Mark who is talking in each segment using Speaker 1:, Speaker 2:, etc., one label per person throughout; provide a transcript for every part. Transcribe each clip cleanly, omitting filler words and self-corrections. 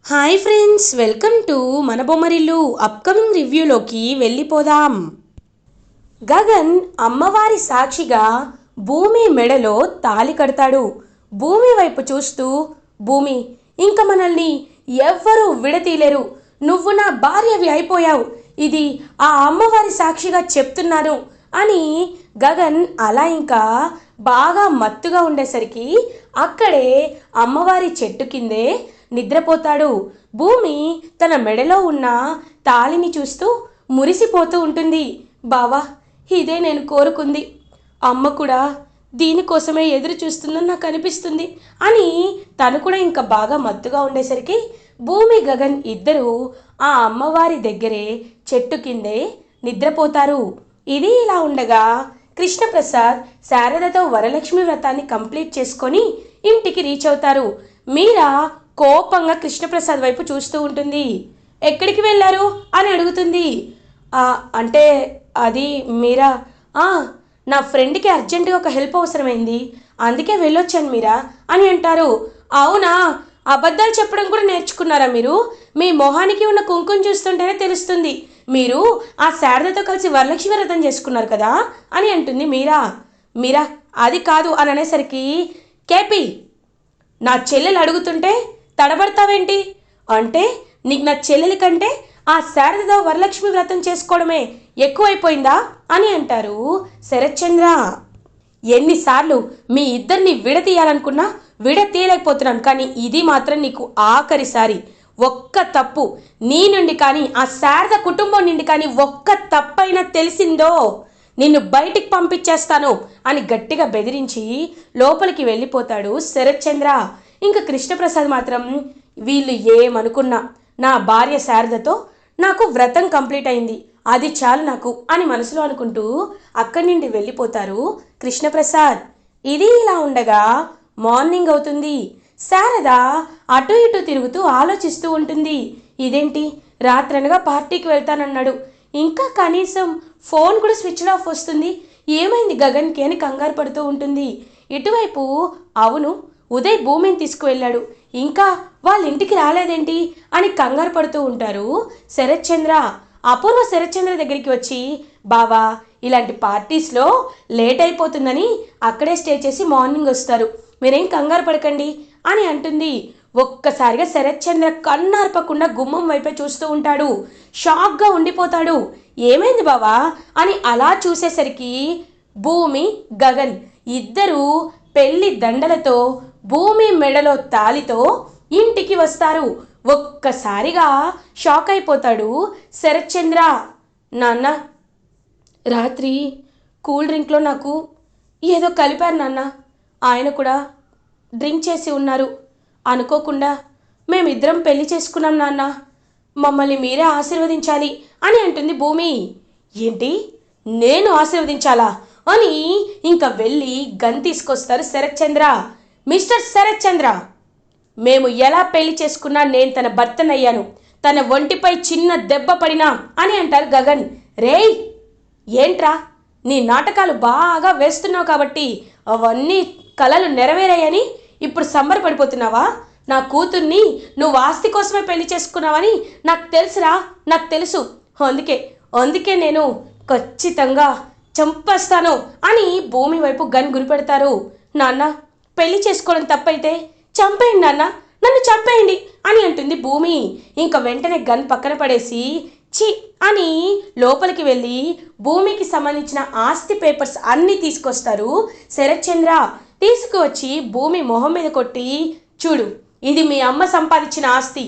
Speaker 1: Hi friends, welcome to మన Bommarillu. Upcoming రివ్యూలోకి వెళ్ళిపోదాం. గగన్ అమ్మవారి సాక్షిగా భూమి మెడలో తాళి కడతాడు. భూమి వైపు చూస్తూ, భూమి, ఇంక మనల్ని ఎవ్వరూ విడతీయలేరు. నువ్వు నా భార్యవి అయిపోయావు. ఇది ఆ అమ్మవారి సాక్షిగా చెప్తున్నాను అని గగన్ అలా ఇంకా బాగా మత్తుగా ఉండేసరికి అక్కడే అమ్మవారి చెట్టు కిందే నిద్రపోతాడు. భూమి తన మెడలో ఉన్న తాళిని చూస్తూ మురిసిపోతూ ఉంటుంది. బావా, ఇదే నేను కోరుకుంది. అమ్మ కూడా దీనికోసమే ఎదురు చూస్తుందని నాకు అనిపిస్తుంది అని తను కూడా ఇంకా బాగా మత్తుగా ఉండేసరికి భూమి గగన్ ఇద్దరూ ఆ అమ్మవారి దగ్గరే చెట్టు కిందే నిద్రపోతారు. ఇది ఇలా ఉండగా కృష్ణప్రసాద్ శారదతో వరలక్ష్మి వ్రతాన్ని కంప్లీట్ చేసుకొని ఇంటికి రీచ్ అవుతారు. మీరా కోపంగా కృష్ణప్రసాద్ వైపు చూస్తూ ఉంటుంది. ఎక్కడికి వెళ్ళారు అని అడుగుతుంది. అంటే అది మీరా, నా ఫ్రెండ్కి అర్జెంటుగా ఒక హెల్ప్ అవసరమైంది, అందుకే వెళ్ళొచ్చాను మీరా అని అంటారు. అవునా, అబద్ధాలు చెప్పడం కూడా నేర్చుకున్నారా మీరు? మీ మొహానికి ఉన్న కుంకుమ చూస్తుంటేనే తెలుస్తుంది మీరు ఆ శారదతో కలిసి వరలక్ష్మి వ్రతం చేసుకున్నారు కదా అని అంటుంది మీరా. మీరా అది కాదు అని అనేసరికి, కేపీ, నా చెల్లెలు అడుగుతుంటే తడబడతావేంటి? అంటే నీకు నా చెల్లెలి కంటే ఆ శారదతో వరలక్ష్మి వ్రతం చేసుకోవడమే ఎక్కువైపోయిందా అని అంటారు శరత్చంద్ర. ఎన్నిసార్లు మీ ఇద్దరిని విడతీయాలనుకున్నా విడతీయలేకపోతున్నాను, కానీ ఇది మాత్రం నీకు ఆఖరిసారి. ఒక్క తప్పు నీ నుండి కానీ ఆ శారద కుటుంబం నుండి కానీ ఒక్క తప్పైనా తెలిసిందో నిన్ను బయటికి పంపించేస్తాను అని గట్టిగా బెదిరించి లోపలికి వెళ్ళిపోతాడు శరత్చంద్ర. ఇంకా కృష్ణప్రసాద్ మాత్రం వీళ్ళు ఏమనుకున్నా నా భార్య శారదతో నాకు వ్రతం కంప్లీట్ అయింది, అది చాలు నాకు అని మనసులో అనుకుంటూ అక్కడి నుండి వెళ్ళిపోతారు కృష్ణప్రసాద్. ఇది ఇలా ఉండగా మార్నింగ్ అవుతుంది. శారద అటు ఇటు తిరుగుతూ ఆలోచిస్తూ ఉంటుంది. ఇదేంటి, రాత్రనగా పార్టీకి వెళ్తానన్నాడు, ఇంకా కనీసం ఫోన్ కూడా స్విచ్ ఆఫ్ వస్తుంది, ఏమైంది గగన్కి అని కంగారు పడుతూ ఉంటుంది. ఇటువైపు అవును, ఉదయ్ భూమిని తీసుకువెళ్ళాడు, ఇంకా వాళ్ళ ఇంటికి రాలేదేంటి అని కంగారు పడుతూ ఉంటారు శరత్చంద్ర. అపూర్వ శరత్చంద్ర దగ్గరికి వచ్చి, బావా, ఇలాంటి పార్టీస్లో లేట్ అయిపోతుందని అక్కడే స్టే చేసి మార్నింగ్ వస్తారు, మీరేం కంగారు పడకండి అని అంటుంది. ఒక్కసారిగా శరత్చంద్ర కన్నార్పకుండా గుమ్మం వైపే చూస్తూ ఉంటాడు. షాక్గా ఉండిపోతాడు. ఏమైంది బావా అని అలా చూసేసరికి భూమి గగన్ ఇద్దరూ పెళ్లి దండలతో భూమి మెడలో తాలితో ఇంటికి వస్తారు. ఒక్కసారిగా షాక్ అయిపోతాడు శరత్చంద్ర. నాన్న, రాత్రి కూల్ డ్రింక్లో నాకు ఏదో కలిపారు నాన్న, ఆయన కూడా డ్రింక్ చేసి ఉన్నారు, అనుకోకుండా మేమిద్దరం పెళ్లి చేసుకున్నాం నాన్న, మమ్మల్ని మీరే ఆశీర్వదించాలి అని అంటుంది భూమి. ఏంటి, నేను ఆశీర్వదించాలా అని ఇంకా వెళ్ళి గన్ తీసుకొస్తారు శరత్చంద్ర. మిస్టర్ శరత్చంద్ర, మేము ఎలా పెళ్లి చేసుకున్నా నేను తన భర్తనయ్యాను, తన ఒంటిపై చిన్న దెబ్బ పడినా అని అంటారు గగన్. రేయ్, ఏంట్రా, నీ నాటకాలు బాగా వేస్తున్నావు కాబట్టి అవన్నీ కలలు నెరవేరాయని ఇప్పుడు సంబరపడిపోతున్నావా? నా కూతుర్ని నువ్వు ఆస్తి కోసమే పెళ్లి చేసుకున్నావని నాకు తెలుసురా, నాకు తెలుసు, అందుకే నేను ఖచ్చితంగా చంపేస్తాను అని భూమి వైపు గన్ గురిపెడతారు. నాన్న, పెళ్లి చేసుకోవడం తప్పైతే చంపేయండి నాన్న, నన్ను చంపేయండి అని అంటుంది భూమి. ఇంకా వెంటనే గన్ పక్కన పడేసి చి అని లోపలికి వెళ్ళి భూమికి సంబంధించిన ఆస్తి పేపర్స్ అన్నీ తీసుకొస్తారు శరత్చంద్ర. తీసుకువచ్చి భూమి మొహం మీద కొట్టి, చూడు, ఇది మీ అమ్మ సంపాదించిన ఆస్తి,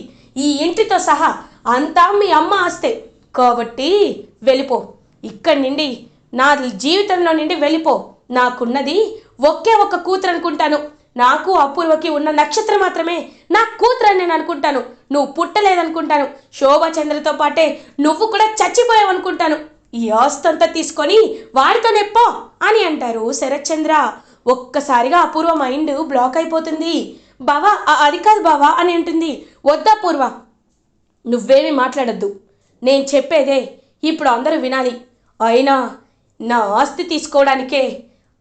Speaker 1: ఈ ఇంటితో సహా అంతా మీ అమ్మ ఆస్తే, కాబట్టి వెళ్ళిపో ఇక్కడి నుండి, నా జీవితంలో నుండి వెళ్ళిపో. నాకున్నది ఒకే ఒక్క కూతురు అనుకుంటాను, నాకు అపూర్వకి ఉన్న నక్షత్రం మాత్రమే నా కూతురు అని నేను అనుకుంటాను, నువ్వు పుట్టలేదనుకుంటాను, శోభాచంద్రతో పాటే నువ్వు కూడా చచ్చిపోయావు అనుకుంటాను, ఈ ఆస్తంతా తీసుకొని వాడితో నెప్పో అని అంటారు శరత్చంద్ర. ఒక్కసారిగా అపూర్వ మైండ్ బ్లాక్ అయిపోతుంది. బావా, అది కాదు బావా అని అంటుంది. వద్దా పూర్వ, నువ్వేమీ మాట్లాడద్దు, నేను చెప్పేదే ఇప్పుడు అందరూ వినాలి. అయినా నా ఆస్తి తీసుకోవడానికే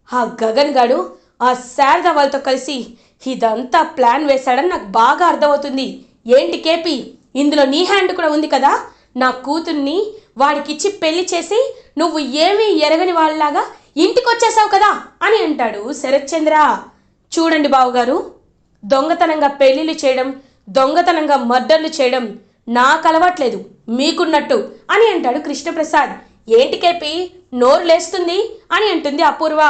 Speaker 1: ఆ గగన్ గాడు ఆ శారద వాళ్ళతో కలిసి ఇదంతా ప్లాన్ వేశాడని నాకు బాగా అర్థమవుతుంది. ఏంటి కేపీ, ఇందులో నీ హ్యాండ్ కూడా ఉంది కదా? నా కూతుర్ని వాడికిచ్చి పెళ్లి చేసి నువ్వు ఏమీ ఎరగని వాళ్ళలాగా ఇంటికి వచ్చేసావు కదా అని అంటాడు శరత్చంద్ర. చూడండి బావగారు, దొంగతనంగా పెళ్లిళ్ళు చేయడం, దొంగతనంగా మర్డర్లు చేయడం నాకు అలవాట్లేదు, మీకున్నట్టు అని అంటాడు కృష్ణప్రసాద్. ఏంటి కేపీ, నోరు లేస్తుంది అని అంటుంది అపూర్వ.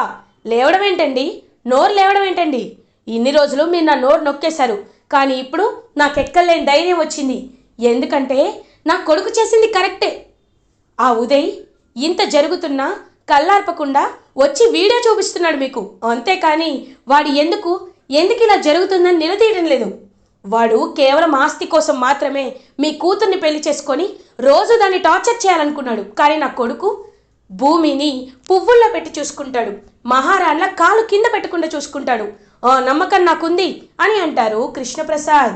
Speaker 1: లేవడం ఏంటండి, నోరు లేవడం ఏంటండి? ఇన్ని రోజులు మీరు నా నోరు నొక్కేశారు, కానీ ఇప్పుడు నాకెక్కలేని ధైర్యం వచ్చింది. ఎందుకంటే నా కొడుకు చేసింది కరెక్టే. ఆ ఉదయ్ ఇంత జరుగుతున్నా కళ్ళార్పకుండా వచ్చి వీడియో చూపిస్తున్నాడు మీకు, అంతేకాని వాడు ఎందుకు ఇలా జరుగుతుందని నిలదీయడం లేదు. వాడు కేవలం ఆస్తి కోసం మాత్రమే మీ కూతుర్ని పెళ్లి చేసుకొని రోజు దాన్ని టార్చర్ చేయాలనుకున్నాడు. కానీ నా కొడుకు భూమిని పువ్వుల్లో పెట్టి చూసుకుంటాడు, మహారాణిలా కాలు కింద పెట్టకుండా చూసుకుంటాడు. నమ్మకం నాకుంది అని అంటారు కృష్ణప్రసాద్.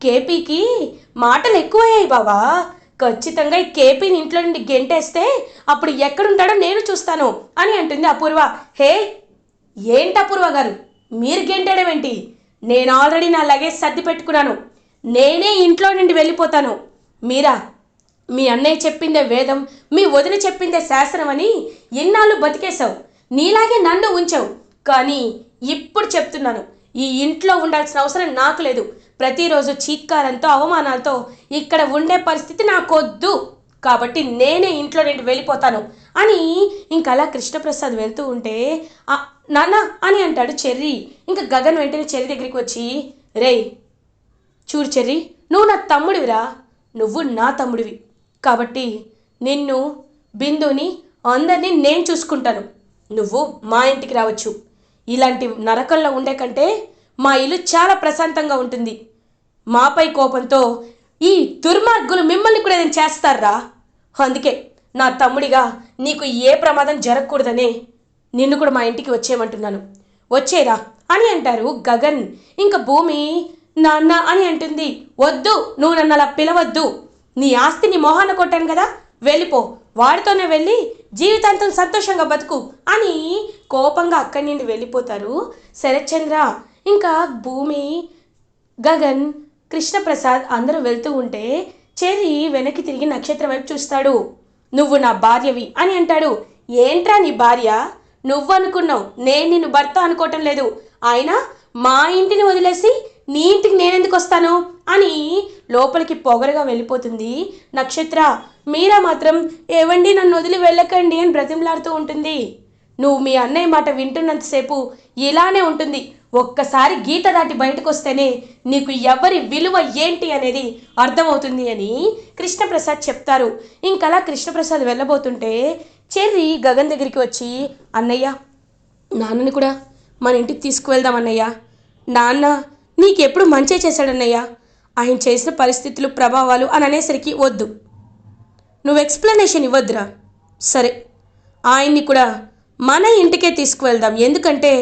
Speaker 1: కేపీకి మాటలు ఎక్కువయ్యాయి బావా. ఖచ్చితంగా ఈ కేపీని ఇంట్లో నుండి గెంటేస్తే అప్పుడు ఎక్కడుంటాడో నేను చూస్తాను అని అంటుంది అపూర్వ. హే, ఏంటి అపూర్వ గారు, మీరు గెంటేయడం ఏంటి? నేను ఆల్రెడీ నా లగేజ్ సర్ది పెట్టుకున్నాను, నేనే ఇంట్లో నుండి వెళ్ళిపోతాను. మీరా, మీ అన్నయ్య చెప్పిందే వేదం, మీ వదిన చెప్పిందే శాస్త్రం అని ఎన్నాళ్ళు బతికేశావు, నీలాగే నన్ను ఉంచావు. కానీ ఇప్పుడు చెప్తున్నాను, ఈ ఇంట్లో ఉండాల్సిన అవసరం నాకు లేదు. ప్రతిరోజు చీత్కారంతో అవమానాలతో ఇక్కడ ఉండే పరిస్థితి నాకొద్దు. కాబట్టి నేనే ఇంట్లో నుండి వెళ్ళిపోతాను అని ఇంకలా కృష్ణప్రసాద్ వెళ్తూ ఉంటే నాన్న అని అంటాడు చెర్రీ. ఇంకా గగన్ వెంటనే చెర్రీ దగ్గరికి వచ్చి, రేయ్ చూడు చెర్రీ, నువ్వు నా తమ్ముడివిరా, నువ్వు నా తమ్ముడివి, కాబట్టి నిన్ను, బిందుని, అందరినీ నేను చూసుకుంటాను. నువ్వు మా ఇంటికి రావచ్చు. ఇలాంటి నరకంలో ఉండే కంటే మా ఇల్లు చాలా ప్రశాంతంగా ఉంటుంది. మాపై కోపంతో ఈ దుర్మార్గులు మిమ్మల్ని కూడా ఏదైనా చేస్తారా? అందుకే నా తమ్ముడిగా నీకు ఏ ప్రమాదం జరగకూడదనే నిన్ను కూడా మా ఇంటికి వచ్చేయమంటున్నాను. వచ్చేరా అని అంటారు గగన్. ఇంకా భూమి నాన్న అని అంటుంది. వద్దు, నువ్వు నన్ను అలా పిలవద్దు. నీ ఆస్తిని మొహాన కొట్టాను కదా, వెళ్ళిపో, వాడితోనే వెళ్ళి జీవితాంతం సంతోషంగా బతుకు అని కోపంగా అక్కడి నుండి వెళ్ళిపోతారు శరత్చంద్ర. ఇంకా భూమి, గగన్, కృష్ణప్రసాద్ అందరూ వెళ్తూ ఉంటే చెర్రీ వెనక్కి తిరిగి నక్షత్రం వైపు చూస్తాడు. నువ్వు నా భార్యవి అని అంటాడు. ఏంట్రా నీ భార్య? నువ్వు అనుకున్నావు, నేను నిన్ను భర్త అనుకోవటం లేదు. ఆయన మా ఇంటిని వదిలేసి నీ ఇంటికి నేనెందుకు వస్తాను అని లోపలికి పొగరగా వెళ్ళిపోతుంది నక్షత్ర. మీరా మాత్రం ఏవండి నన్ను వదిలి వెళ్ళకండి అని బ్రతిమలాడుతూ ఉంటుంది. నువ్వు మీ అన్నయ్య మాట వింటున్నంతసేపు ఇలానే ఉంటుంది. ఒక్కసారి గీత దాటి బయటకు వస్తేనే నీకు ఎవరి విలువ ఏంటి అనేది అర్థమవుతుంది అని కృష్ణప్రసాద్ చెప్తారు. ఇంకలా కృష్ణప్రసాద్ వెళ్ళబోతుంటే చెర్రీ గగన్ దగ్గరికి వచ్చి, అన్నయ్య, నాన్నని కూడా మన ఇంటికి తీసుకువెళ్దాం అన్నయ్య. నాన్న నీకెప్పుడు మంచే చేశాడన్నయ్య, ఆయన చేసిన పరిస్థితులు, ప్రభావాలు అని అనేసరికి వద్దు, నువ్వు ఎక్స్ప్లెనేషన్ ఇవ్వద్దురా. సరే, ఆయన్ని కూడా మన ఇంటికే తీసుకువెళ్దాం. ఎందుకంటే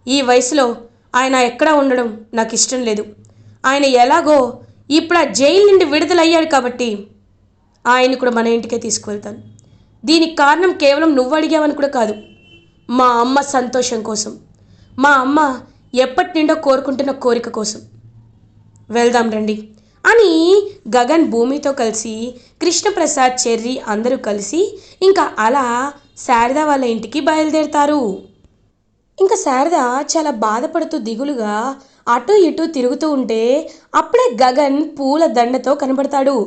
Speaker 1: ఈ వయసులో ఆయన ఎక్కడా ఉండడం నాకు ఇష్టం లేదు. ఆయన ఎలాగో ఇప్పుడు ఆ జైలు నుండి విడుదలయ్యాడు కాబట్టి ఆయన్ని కూడా మన ఇంటికే తీసుకువెళ్తాను. దీనికి కారణం కేవలం నువ్వు అడిగావని కూడా కాదు, మా అమ్మ సంతోషం కోసం, మా అమ్మ ఎప్పటి నుండో కోరుకుంటున్న కోరిక కోసం. వెళ్దాం రండి అని గగన్ భూమితో కలిసి కృష్ణప్రసాద్, చెర్రీ అందరూ కలిసి ఇంకా అలా శారద వాళ్ళ ఇంటికి బయలుదేరుతారు. ఇంకా శారద చాలా బాధపడుతూ దిగులుగా అటు ఇటు తిరుగుతూ ఉంటే అప్పుడే గగన్ పూల దండతో కనబడతాడు.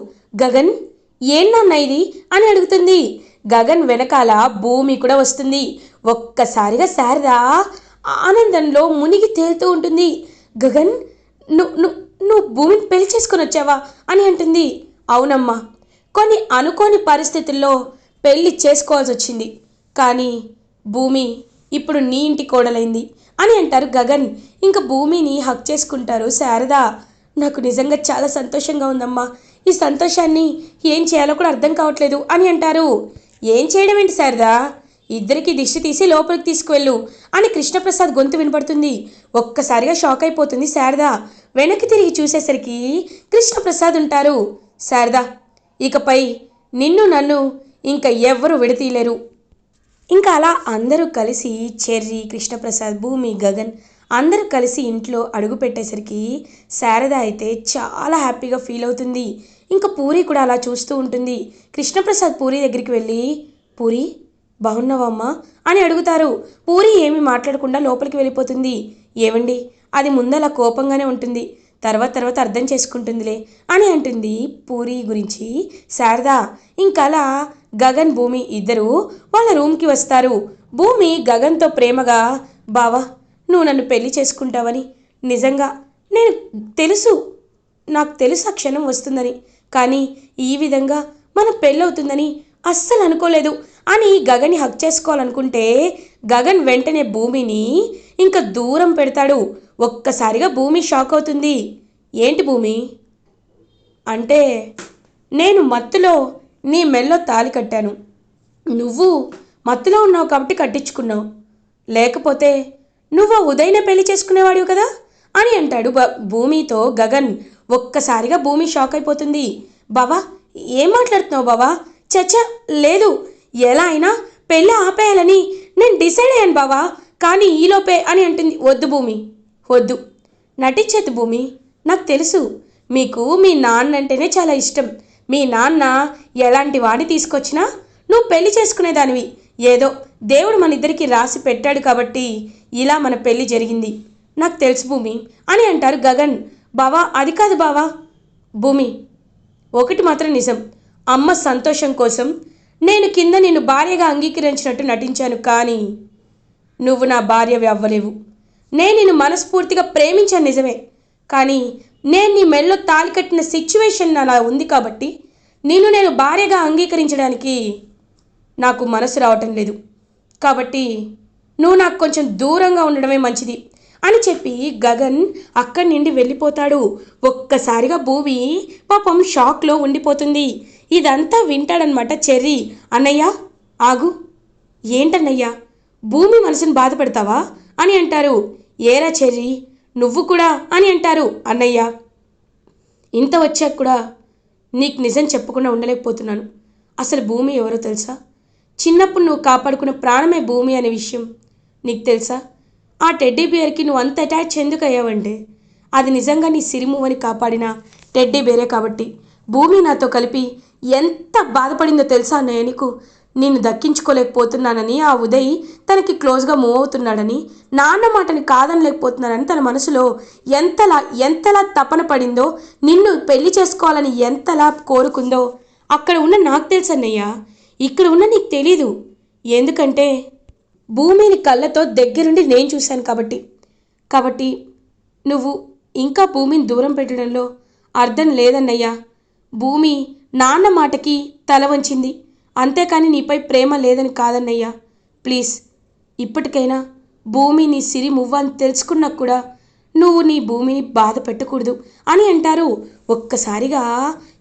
Speaker 1: గగన్, ఏంటన్నా ఇది అని అడుగుతుంది. గగన్ వెనకాల భూమి కూడా వస్తుంది. ఒక్కసారిగా శారద ఆనందంలో మునిగి తేలుతూ ఉంటుంది. గగన్, నువ్వు భూమిని పెళ్లి చేసుకొని వచ్చావా అని అంటుంది. అవునమ్మా, కొన్ని అనుకోని పరిస్థితుల్లో పెళ్లి చేసుకోవాల్సి వచ్చింది, కానీ భూమి ఇప్పుడు నీ ఇంటి కోడలైంది అని అంటారు గగన్. ఇంకా భూమిని హక్ చేసుకుంటారు శారద. నాకు నిజంగా చాలా సంతోషంగా ఉందమ్మా, ఈ సంతోషాన్ని ఏం చేయాలో కూడా అర్థం కావట్లేదు అని అంటారు. ఏం చేయడం ఏంటి శారద, ఇద్దరికి దిష్టి తీసి లోపలికి తీసుకువెళ్ళు అని కృష్ణప్రసాద్ గొంతు వినపడుతుంది. ఒక్కసారిగా షాక్ అయిపోతుంది శారద. వెనక్కి తిరిగి చూసేసరికి కృష్ణప్రసాద్ ఉంటారు. శారద, ఇకపై నిన్ను నన్ను ఇంకా ఎవ్వరూ విడతీయలేరు. ఇంకా అలా అందరూ కలిసి చెర్రీ, కృష్ణప్రసాద్, భూమి, గగన్ అందరూ కలిసి ఇంట్లో అడుగు పెట్టేసరికి శారద అయితే చాలా హ్యాపీగా ఫీల్ అవుతుంది. ఇంకా పూరి కూడా అలా చూస్తూ ఉంటుంది. కృష్ణప్రసాద్ పూరి దగ్గరికి వెళ్ళి, పూరి బాగున్నావమ్మా అని అడుగుతారు. పూరి ఏమీ మాట్లాడకుండా లోపలికి వెళ్ళిపోతుంది. ఏవండి, అది ముందలా కోపంగానే ఉంటుంది, తర్వాత తర్వాత అర్థం చేసుకుంటుందిలే అని అంటుంది పూరి గురించి శారద. ఇంకలా గగన్ భూమి ఇద్దరు వాళ్ళ రూమ్కి వస్తారు. భూమి గగన్తో ప్రేమగా, బావా నువ్వు నన్ను పెళ్లి చేసుకుంటావని నిజంగా నేను తెలుసు, నాకు తెలుసు ఆ క్షణం వస్తుందని, కానీ ఈ విధంగా మన పెళ్ళవుతుందని అస్సలు అనుకోలేదు అని గగన్ని హక్ చేసుకోవాలనుకుంటే గగన్ వెంటనే భూమిని ఇంకా దూరం పెడతాడు. ఒక్కసారిగా భూమి షాక్ అవుతుంది. ఏంటి భూమి అంటే, నేను మత్తులో నీ మెల్లో తాళి కట్టాను, నువ్వు మత్తులో ఉన్నావు కాబట్టి కట్టించుకున్నావు, లేకపోతే నువ్వు ఉదయనే పెళ్లి చేసుకునేవాడివి కదా అని అంటాడు భూమితో గగన్. ఒక్కసారిగా భూమి షాక్ అయిపోతుంది. బావా ఏం మాట్లాడుతున్నావు బావా? చచ్చ లేదు, ఎలా అయినా పెళ్ళి ఆపేయాలని నేను డిసైడ్ అయ్యాను బావా, కానీ ఈలోపే అని అంటుంది. వద్దు భూమి వద్దు, నటించదు భూమి, నాకు తెలుసు మీకు మీ నాన్న అంటేనే చాలా ఇష్టం, మీ నాన్న ఎలాంటి వాడిని తీసుకొచ్చినా నువ్వు పెళ్లి చేసుకునేదానివి, ఏదో దేవుడు మన ఇద్దరికి రాసి పెట్టాడు కాబట్టి ఇలా మన పెళ్లి జరిగింది, నాకు తెలుసు భూమి అని అంటారు గగన్. బావా అది కాదు బావా. భూమి ఒకటి మాత్రం నిజం, అమ్మ సంతోషం కోసం నేను కింద నిన్ను భార్యగా అంగీకరించినట్టు నటించాను, కానీ నువ్వు నా భార్యవి అవ్వలేవు. నేను నిన్ను మనస్ఫూర్తిగా ప్రేమించాను నిజమే, కానీ నేను నీ మెల్లో తాళి కట్టిన సిచ్యువేషన్ అలా ఉంది కాబట్టి నిన్ను నేను భార్యగా అంగీకరించడానికి నాకు మనసు రావటం లేదు, కాబట్టి నువ్వు నాకు కొంచెం దూరంగా ఉండడమే మంచిది అని చెప్పి గగన్ అక్కడి నుండి వెళ్ళిపోతాడు. ఒక్కసారిగా భూమి పాపం షాక్లో ఉండిపోతుంది. ఇదంతా వింటాడనమాట చెర్రీ. అన్నయ్య ఆగు, ఏంటన్నయ్యా భూమి మనసును బాధ పెడతావా అని అంటారు. ఏరా చెర్రీ నువ్వు కూడా అని అంటారు. అన్నయ్య ఇంత వచ్చాక కూడా నీకు నిజం చెప్పకుండా ఉండలేకపోతున్నాను. అసలు భూమి ఎవరో తెలుసా? చిన్నప్పుడు నువ్వు కాపాడుకున్న ప్రాణమే భూమి అనే విషయం నీకు తెలుసా? ఆ టెడ్డీ బేర్కి నువ్వు అంత అటాచ్ ఎందుకు అయ్యావంటే అది నిజంగా నీ సిరిమూవని కాపాడిన టెడ్డీ బేరే కాబట్టి. భూమి నాతో కలిపి ఎంత బాధపడిందో తెలుసా అన్నయ్య నీకు? నిన్ను దక్కించుకోలేకపోతున్నానని ఆ ఉదయ్ తనకి క్లోజ్గా మూవ్ అవుతున్నాడని, నాన్న మాటని కాదనలేకపోతున్నానని తన మనసులో ఎంతలా తపన పడిందో, నిన్ను పెళ్లి చేసుకోవాలని ఎంతలా కోరుకుందో అక్కడ ఉన్న నాకు తెలుసు అన్నయ్య, ఇక్కడ ఉన్న నీకు తెలీదు. ఎందుకంటే భూమిని కళ్ళతో దగ్గరుండి నేను చూశాను కాబట్టి నువ్వు ఇంకా భూమిని దూరం పెట్టడంలో అర్థం లేదన్నయ్యా. భూమి నాన్న మాటకి తల వంచింది, అంతేకాని నీపై ప్రేమ లేదని కాదన్నయ్యా. ప్లీజ్ ఇప్పటికైనా భూమి నీ సిరి మువ్వ అని తెలుసుకున్నా కూడా నువ్వు నీ భూమిని బాధ పెట్టకూడదు అని అంటారు. ఒక్కసారిగా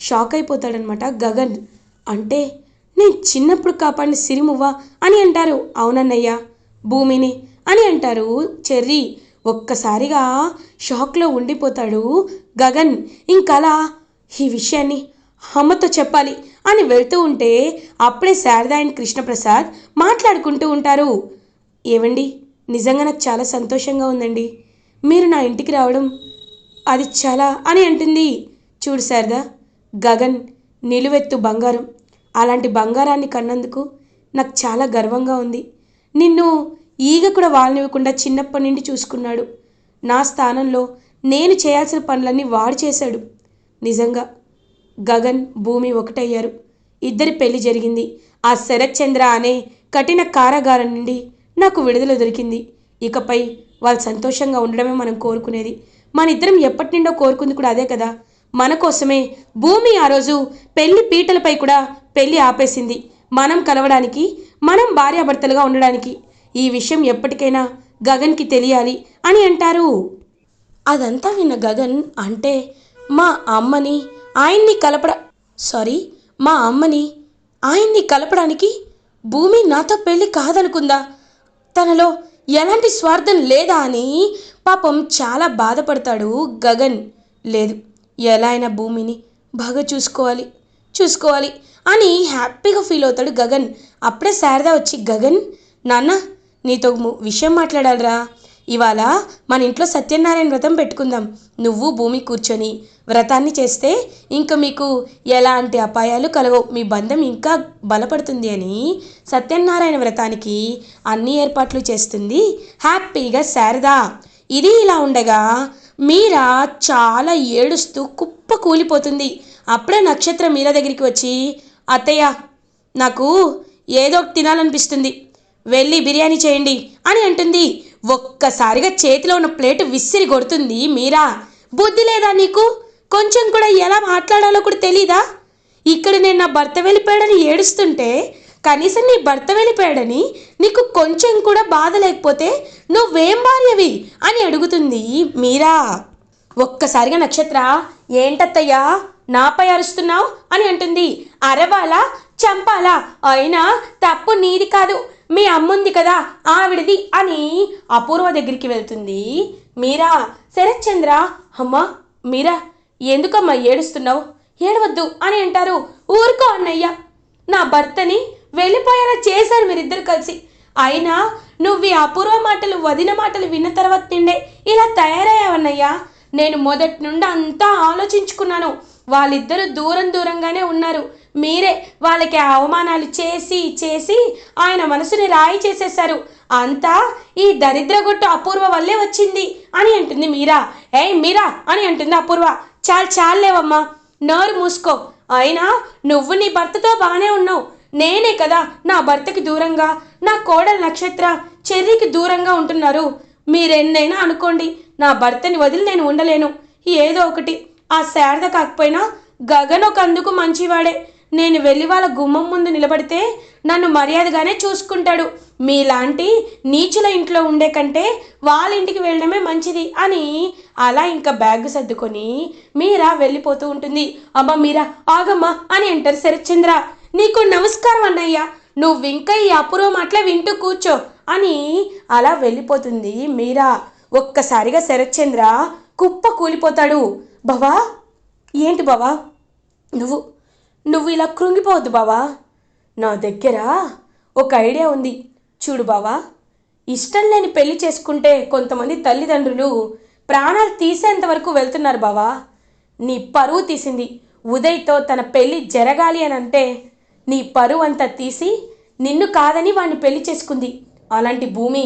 Speaker 1: షాక్ అయిపోతాడనమాట గగన్. అంటే నేను చిన్నప్పుడు కాపాడిన సిరిమువ్వ అని అంటారు. అవునన్నయ్య భూమిని అని అంటారు చెర్రీ. ఒక్కసారిగా షాక్లో ఉండిపోతాడు గగన్. ఇంకలా ఈ విషయాన్ని అమ్మతో చెప్పాలి అని వెళ్తూ ఉంటే అప్పుడే శారద అండ్ కృష్ణప్రసాద్ మాట్లాడుకుంటూ ఉంటారు. ఏవండి నిజంగా నాకు చాలా సంతోషంగా ఉందండి, మీరు నా ఇంటికి రావడం అది చాలా అని అంటుంది. చూడు శారద, గగన్ నిలువెత్తు బంగారం, అలాంటి బంగారాన్ని కన్నందుకు నాకు చాలా గర్వంగా ఉంది. నిన్ను ఈగ కూడా వాళ్ళనివ్వకుండా చిన్నప్పటి నుండి చూసుకున్నాడు. నా స్థానంలో నేను చేయాల్సిన పనులన్నీ వాడు చేశాడు. నిజంగా గగన్ భూమి ఒకటయ్యారు, ఇద్దరి పెళ్లి జరిగింది. ఆ శరత్ చంద్ర అనే కఠిన కారాగారం నుండి నాకు విడుదల దొరికింది. ఇకపై వాళ్ళు సంతోషంగా ఉండడమే మనం కోరుకునేది. మన ఇద్దరం ఎప్పటి నుండో కోరుకుంది కూడా అదే కదా. మన కోసమే భూమి ఆ రోజు పెళ్లి పీటలపై కూడా పెళ్లి ఆపేసింది, మనం కలవడానికి, మనం భార్యాభర్తలుగా ఉండడానికి. ఈ విషయం ఎప్పటికైనా గగన్కి తెలియాలి అని అంటారు. అదంతా విన్న గగన్, అంటే మా అమ్మని ఆయన్ని మా అమ్మని ఆయన్ని కలపడానికి భూమి నాతో పెళ్ళి కాదనుకుందా, తనలో ఎలాంటి స్వార్థం లేదా అని పాపం చాలా బాధపడతాడు గగన్. లేదు, ఎలా అయినా భూమిని బాగా చూసుకోవాలి అని హ్యాపీగా ఫీల్ అవుతాడు గగన్. అప్పుడే శారద వచ్చి, గగన్ నాన్న నీతో విషయం మాట్లాడాలిరా, ఇవాళ మన ఇంట్లో సత్యనారాయణ వ్రతం పెట్టుకుందాం. నువ్వు భూమి కూర్చొని వ్రతాన్ని చేస్తే ఇంక మీకు ఎలాంటి అపాయాలు కలగవు, మీ బంధం ఇంకా బలపడుతుంది అని సత్యనారాయణ వ్రతానికి అన్ని ఏర్పాట్లు చేస్తుంది హ్యాపీగా శారద. ఇది ఇలా ఉండగా మీరా చాలా ఏడుస్తూ కుప్ప కూలిపోతుంది. అప్పుడే నక్షత్రం మీరా దగ్గరికి వచ్చి, అత్తయ్య నాకు ఏదో ఒకటి తినాలనిపిస్తుంది, వెళ్ళి బిర్యానీ చేయండి అని అంటుంది. ఒక్కసారిగా చేతిలో ఉన్న ప్లేటు విసిరి కొడుతుంది మీరా. బుద్ధి లేదా నీకు? కొంచెం కూడా ఎలా మాట్లాడాలో కూడా తెలీదా? ఇక్కడ నేను నా భర్త వెళ్ళిపోయాడని ఏడుస్తుంటే కనీసం నీ భర్త వెళ్ళిపోయాడని నీకు కొంచెం కూడా బాధ లేకపోతే నువ్వేం భార్యవి అని అడుగుతుంది మీరా. ఒక్కసారిగా నక్షత్ర, ఏంటత్తయ్యా నాపై అరుస్తున్నావు అని అంటుంది. అరవాలా చంపాలా? అయినా తప్పు నీది కాదు, మీ అమ్ముంది కదా ఆవిడది అని అపూర్వ దగ్గరికి వెళ్తుంది మీరా. శరత్చంద్ర, అమ్మా మీరా ఎందుకమ్మా ఏడుస్తున్నావు? ఏడవద్దు అని అంటారు. ఊరుకో అన్నయ్య, నా భర్తని వెళ్ళిపోయేలా చేశారు మీరిద్దరు కలిసి. అయినా నువ్వు ఈ అపూర్వ మాటలు వదిన మాటలు విన్న తర్వాత నిండే ఇలా తయారయ్యావన్నయ్యా. నేను మొదటి నుండి అంతా ఆలోచించుకున్నాను. వాళ్ళిద్దరూ దూరంగానే ఉన్నారు. మీరే వాళ్ళకి అవమానాలు చేసి చేసి ఆయన మనసుని రాయి చేసేశారు. అంతా ఈ దరిద్రగొట్టు అపూర్వ వల్లే వచ్చింది అని అంటుంది మీరా. ఏయ్ మీరా అని అంటుంది అపూర్వ. చాలేవమ్మా, నోరు మూసుకో. అయినా నువ్వు నీ భర్తతో బాగానే ఉన్నావు, నేనే కదా నా భర్తకి దూరంగా, నా కోడలు నక్షత్ర చెర్రికి దూరంగా ఉంటున్నారు. మీరెన్నైనా అనుకోండి, నా భర్తని వదిలి నేను ఉండలేను. ఏదో ఒకటి, ఆ శారద కాకపోయినా గగన్ ఒక అందుకు మంచివాడే. నేను వెళ్ళి వాళ్ళ గుమ్మం ముందు నిలబడితే నన్ను మర్యాదగానే చూసుకుంటాడు. మీలాంటి నీచుల ఇంట్లో ఉండే కంటే వాళ్ళ ఇంటికి వెళ్ళడమే మంచిది అని అలా ఇంకా బ్యాగ్ సర్దుకొని మీరా వెళ్ళిపోతూ ఉంటుంది. అమ్మ మీరా ఆగమ్మా అని అంటారు శరత్చంద్ర. నీకు నమస్కారం అన్నయ్య, నువ్వు ఇంకా ఈ అపూర్వ మాటలే వింటూ కూర్చో అని అలా వెళ్ళిపోతుంది మీరా. ఒక్కసారిగా శరత్చంద్ర కుప్ప కూలిపోతాడు. బావా ఏంటి బావా, నువ్వు ఇలా కృంగిపోవద్దు బావా, నా దగ్గర ఒక ఐడియా ఉంది. చూడు బావా, ఇష్టం లేని పెళ్లి చేసుకుంటే కొంతమంది తల్లిదండ్రులు ప్రాణాలు తీసేంత వరకు వెళ్తున్నారు బావా. నీ పరువు తీసింది. ఉదయ్తో తన పెళ్ళి జరగాలి అని అంటే నీ పరువు అంతా తీసి నిన్ను కాదని వాడిని పెళ్లి చేసుకుంది. అలాంటి భూమి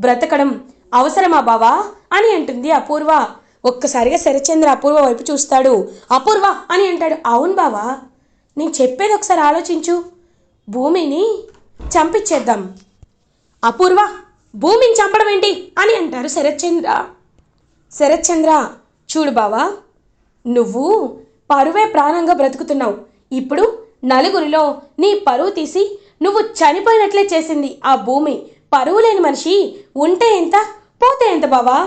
Speaker 1: బ్రతకడం అవసరమా బావా అని అంటుంది అపూర్వ. ఒక్కసారిగా శరత్చంద్ర అపూర్వ వైపు చూస్తాడు. అపూర్వ అని అంటాడు. అవును బావా, నేను చెప్పేది ఒకసారి ఆలోచించు. భూమిని చంపించేద్దాం. అపూర్వ, భూమిని చంపడం ఏంటి అని అంటారు శరత్చంద్ర. చూడు బావా, నువ్వు పరువే ప్రాణంగా బ్రతుకుతున్నావు. ఇప్పుడు నలుగురిలో నీ పరువు తీసి నువ్వు చనిపోయినట్లే చేసింది ఆ భూమి. పరువు లేని మనిషి ఉంటే ఎంత పోతే ఎంత బావా.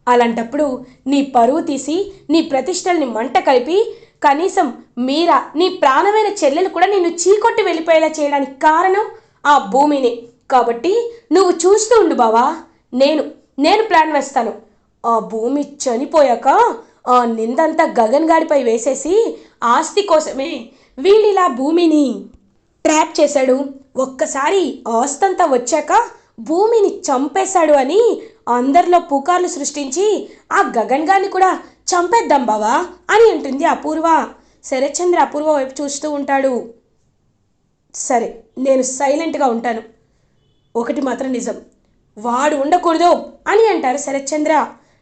Speaker 1: అలాంటప్పుడు నీ పరువు తీసి నీ ప్రతిష్టల్ని మంట కలిపి కనీసం మీరా నీ ప్రాణమైన చెల్లెలు కూడా నిన్ను చీకొట్టి వెళ్ళిపోయేలా చేయడానికి కారణం ఆ భూమిని. కాబట్టి నువ్వు చూస్తూ ఉండు బావా, నేను ప్లాన్ వేస్తాను. ఆ భూమి చనిపోయాక ఆ నిందంతా గగన్ గాడిపై వేసేసి ఆస్తి కోసమే వీడిలా భూమిని ట్రాప్ చేశాడు. ఒక్కసారి ఆస్తంతా వచ్చాక భూమిని చంపేశాడు అని అందరిలో పుకార్లు సృష్టించి ఆ గగన్ గారిని కూడా చంపేద్దాం బావా అని అంటుంది అపూర్వ. శరత్చంద్ర అపూర్వ వైపు చూస్తూ ఉంటాడు. సరే, నేను సైలెంట్గా ఉంటాను. ఒకటి మాత్రం నిజం, వాడు ఉండకూడదు అని అంటారు శరత్చంద్ర.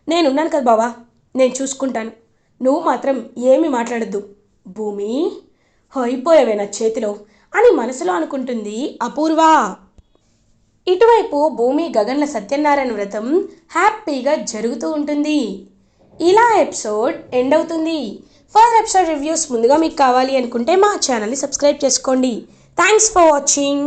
Speaker 1: నేనున్నాను కదా బావా, నేను చూసుకుంటాను, నువ్వు మాత్రం ఏమీ మాట్లాడద్దు. భూమి అయిపోయావే నా చేతిలో అని మనసులో అనుకుంటుంది అపూర్వ. ఇటువైపు భూమి గగన్ల సత్యనారాయణ వ్రతం హ్యాపీగా జరుగుతూ ఉంటుంది. ఇలా ఎపిసోడ్ ఎండ్ అవుతుంది. ఫర్ ఎపిసోడ్ రివ్యూస్ ముందుగా మీకు కావాలి అనుకుంటే మా ఛానల్ని సబ్స్క్రైబ్ చేసుకోండి. Thanks for watching.